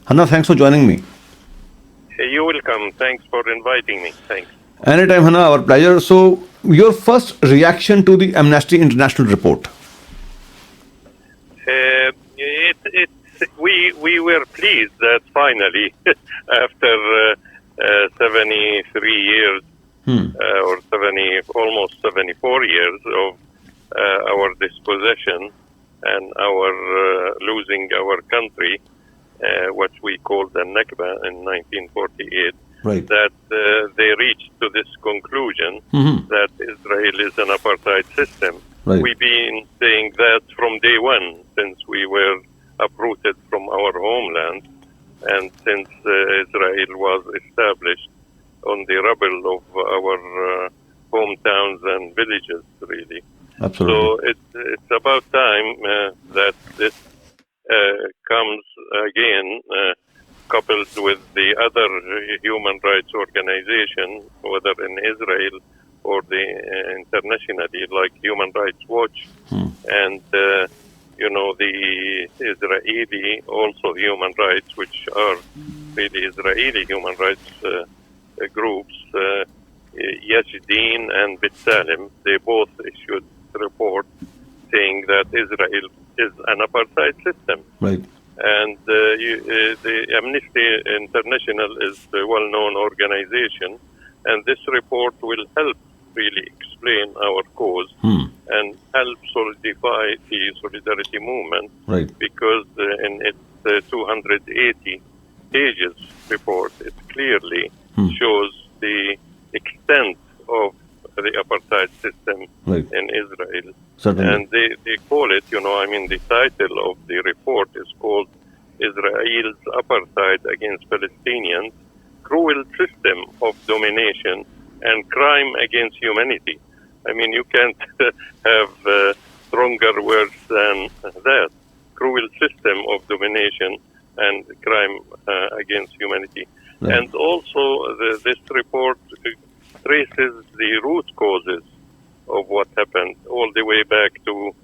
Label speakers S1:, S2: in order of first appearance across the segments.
S1: Hanna, thanks for joining me.
S2: You're welcome. Thanks for inviting me. Thanks.
S1: Anytime, Hanna, our pleasure. So, your first reaction to the Amnesty International report?
S2: We were pleased that finally, after 73 years or almost 74 years of our dispossession and our losing our country, what we called the Nakba in 1948,
S1: Right.
S2: that they reached to this conclusion that Israel is an apartheid system.
S1: Right.
S2: We've been saying that from day one, since we were uprooted from our homeland, and since Israel was established on the rubble of our hometowns and villages, really.
S1: Absolutely.
S2: So it's about time that this comes again, coupled with the other human rights organization, whether in Israel or the internationally, like Human Rights Watch, and the Israeli also human rights, which are really Israeli human rights groups, Yashdin and B'Tselem, they both issued a report saying that Israel is an apartheid system.
S1: Right.
S2: And the Amnesty International is a well-known organization, and this report will help really explain our cause and help solidify the solidarity movement.
S1: Right.
S2: Because in its 280 pages report, it clearly shows the extent of the apartheid system in Israel.
S1: Certainly.
S2: And they call it, the title of the report is called Israel's Apartheid Against Palestinians, Cruel System of Domination and Crime Against Humanity. I mean, you can't have stronger words than that. Cruel system of domination and crime against humanity.
S1: Right.
S2: And also, this report traces the root causes of what happened all the way back to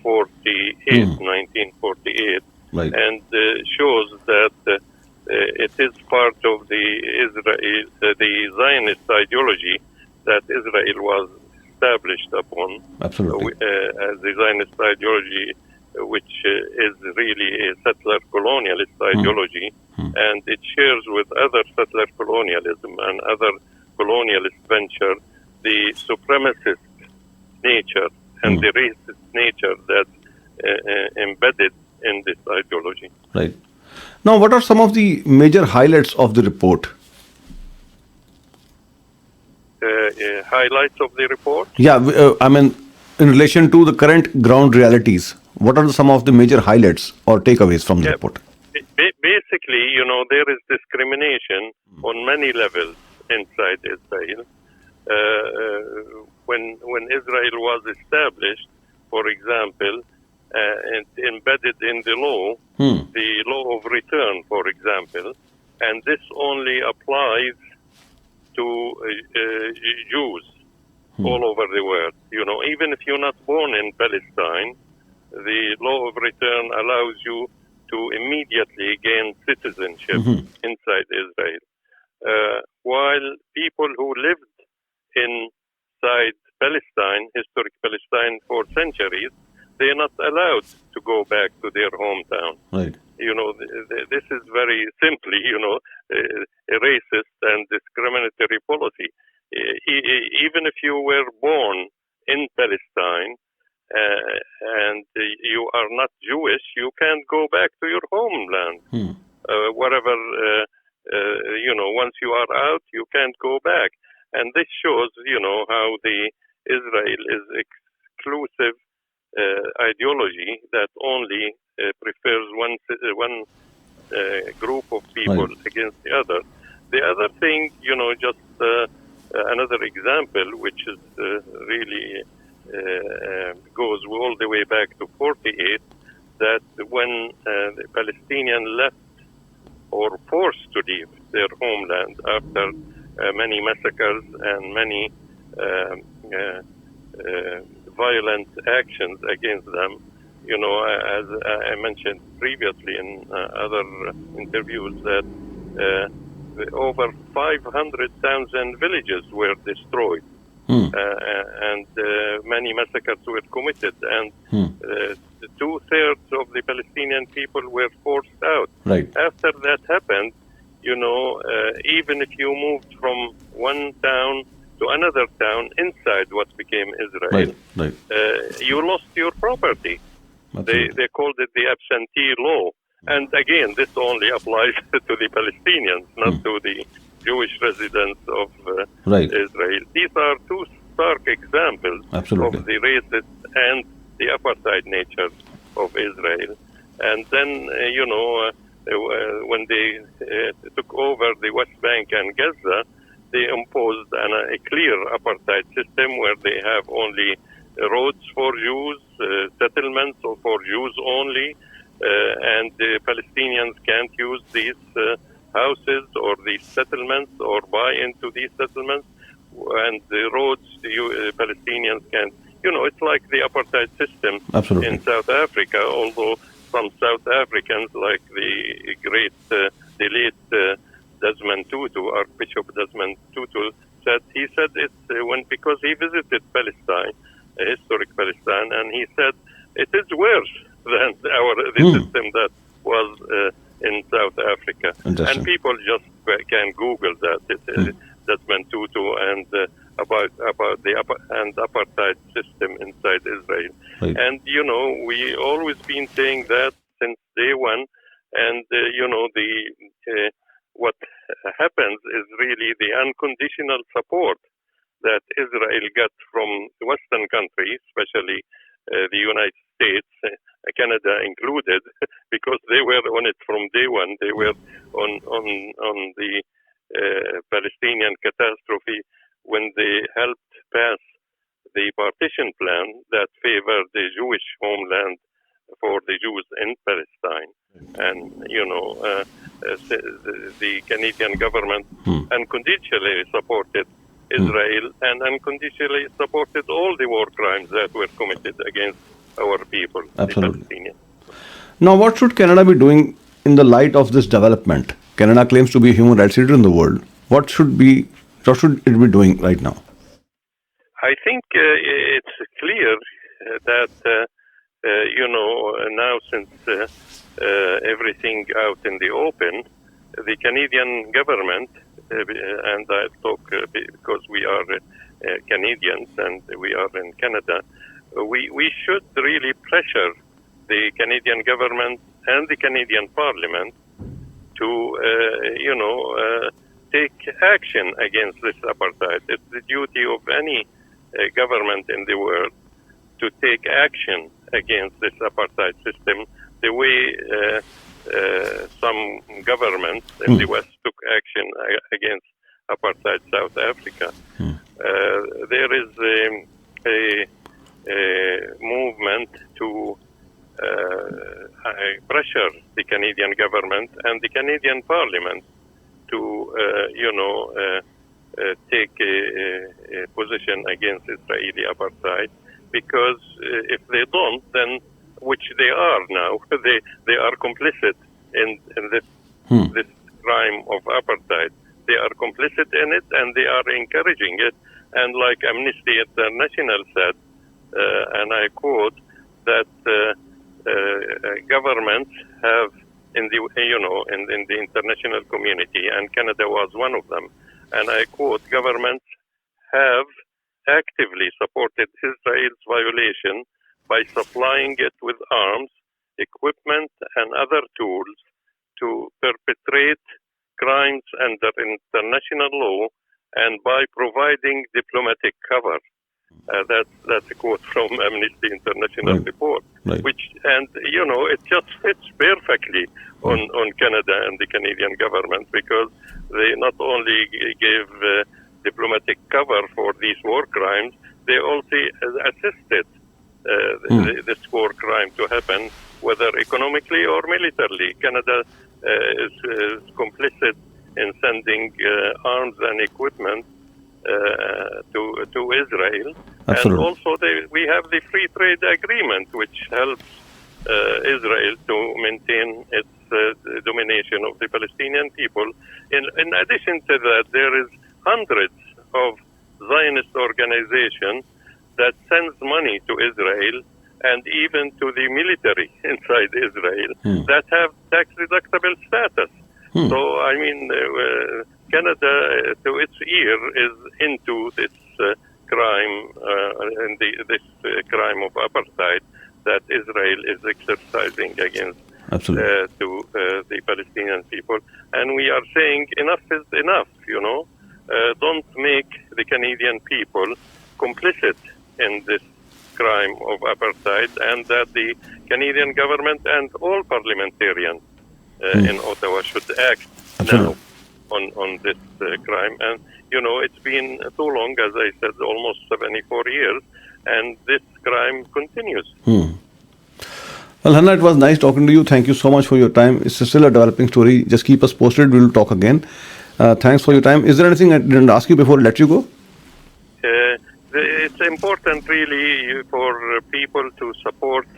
S2: 1948,
S1: Right.
S2: and shows that it is part of the Zionist ideology that Israel was established upon.
S1: Absolutely.
S2: As the Zionist ideology, which is really a settler colonialist ideology, and it shares with other settler colonialism and other colonialist venture the supremacist nature and the racist nature that's embedded in this ideology.
S1: Right. Now, what are some of the major highlights of the report?
S2: Highlights of the report?
S1: Yeah, in relation to the current ground realities, what are some of the major highlights or takeaways from the report?
S2: Basically, there is discrimination on many levels inside Israel. When Israel was established, for example, and embedded in the law, the law of return, for example, and this only applies to Jews all over the world. Even if you're not born in Palestine, the law of return allows you to immediately gain citizenship inside Israel. While people who lived inside Palestine, historic Palestine, for centuries, they're not allowed to go back to their hometown.
S1: Right.
S2: This is very simply, a racist and discriminatory policy. Even if you were born in Palestine and you are not Jewish, you can't go back to your homeland. Whatever, once you are out, you can't go back. And this shows, how the Israel is exclusive ideology that only prefers one group of people against the other. The other thing, just another example, which is really goes all the way back to 48, that when the Palestinians left or forced to leave their homeland after many massacres and many violent actions against them, as I mentioned previously in other interviews, that over 500,000 villages were destroyed. And many massacres were committed, and 2/3 of the Palestinian people were forced out.
S1: Right.
S2: After that happened, even if you moved from one town to another town inside what became Israel,
S1: Right.
S2: you lost your property. They called it the absentee law. And again, this only applies to the Palestinians, not to the Jewish residents of Israel. These are two stark examples of the racist and the apartheid nature of Israel. And then, when they took over the West Bank and Gaza, they imposed a clear apartheid system where they have only roads for Jews, settlements for Jews only, and the Palestinians can't use these houses or these settlements or buy into these settlements, and the roads Palestinians can't. It's like the apartheid system in South Africa, although some South Africans, like the late Desmond Tutu, Archbishop Desmond Tutu, he said it's because he visited Palestine, historic Palestine, and he said it is worse than the system that was in South Africa. And people just can Google that. Desmond Tutu and about the apartheid system inside Israel.
S1: Right.
S2: And we always been saying that since day one. And what happens is really the unconditional support that Israel got from Western countries, especially the United States, Canada included, because they were on it from day one. They were on the Palestinian catastrophe when they helped pass the partition plan that favored the Jewish homeland for the Jews in Palestine. And, the Canadian government unconditionally supported Israel and unconditionally supported all the war crimes that were committed against our people, the Palestinians.
S1: Now, what should Canada be doing in the light of this development? Canada claims to be a human rights leader in the world. What should it be doing right now?
S2: I think it's clear that, now since everything out in the open, the Canadian government, and I talk because we are Canadians and we are in Canada, we should really pressure the Canadian government and the Canadian Parliament to, take action against this apartheid. It's the duty of any government in the world to take action against this apartheid system, the way some governments in the West took action against apartheid South Africa. There is a movement to pressure the Canadian government and the Canadian Parliament to, take a position against Israeli apartheid, because if they don't, then, which they are now, they are complicit in this crime of apartheid. They are complicit in it, and they are encouraging it. And like Amnesty International said, and I quote, that governments have in the international community, and Canada was one of them, and I quote, governments have actively supported Israel's violation by supplying it with arms, equipment, and other tools to perpetrate crimes under international law, and by providing diplomatic cover. That's a quote from Amnesty International report, which, and it just fits perfectly on Canada and the Canadian government, because they not only gave diplomatic cover for these war crimes, they also assisted this war crime to happen, whether economically or militarily. Canada is complicit in sending arms and equipment to Israel.
S1: Absolutely.
S2: And also we have the free trade agreement, which helps Israel to maintain its domination of the Palestinian people. In addition to that, there is hundreds of Zionist organizations that sends money to Israel and even to the military inside Israel that have tax-deductible status. So, I mean, Canada, to its ear, is into this crime, and this crime of apartheid that Israel is exercising against the Palestinian people. And we are saying enough is enough, don't make the Canadian people complicit in this crime of apartheid, and that the Canadian government and all parliamentarians in Ottawa should act now on this crime. And, it's been too long, as I said, almost 74 years, and this crime continues.
S1: Well, Hanna, it was nice talking to you. Thank you so much for your time. It's still a developing story. Just keep us posted. We'll talk again. Thanks for your time. Is there anything I didn't ask you before I let you go?
S2: It's important, really, for people to support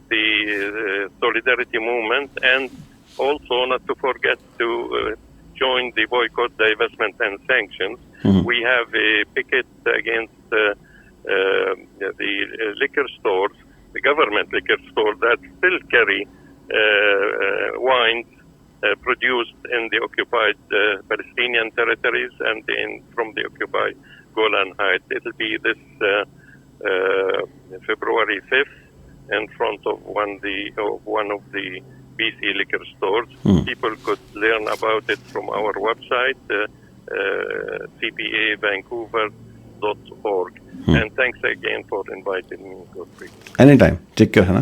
S2: the solidarity movement, and also not to forget to join the boycott, divestment, and sanctions. We have a picket against the liquor stores, the government liquor stores that still carry wines produced in the occupied Palestinian territories and from the occupied Golan Heights. It will be this February 5th in front of one of the BC liquor stores. People could learn about it from our website, cpavancouver.org. And thanks again for inviting me, Gurpreet.
S1: Anytime. Take care, Hanna.